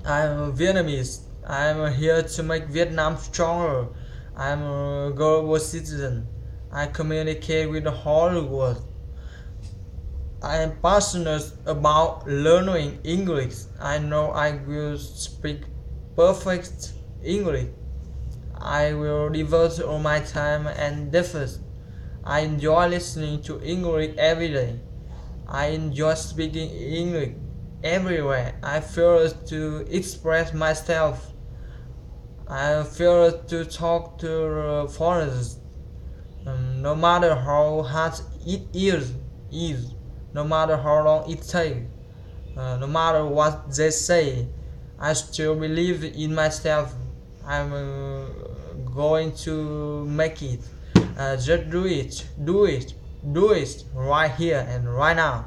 I'm Vietnamese. I'm here to make Vietnam stronger. I'm a global citizen. I communicate with the whole world. I am passionate about learning English. I know I will speak perfect English. I will devote all my time and effort. I enjoy listening to English every day. I enjoy speaking English everywhere. I feel to express myself. I feel to talk to foreigners. No matter how hard it is, no matter how long it takes, no matter what they say, I still believe in myself. I'm going to make it. Just do it right here and right now.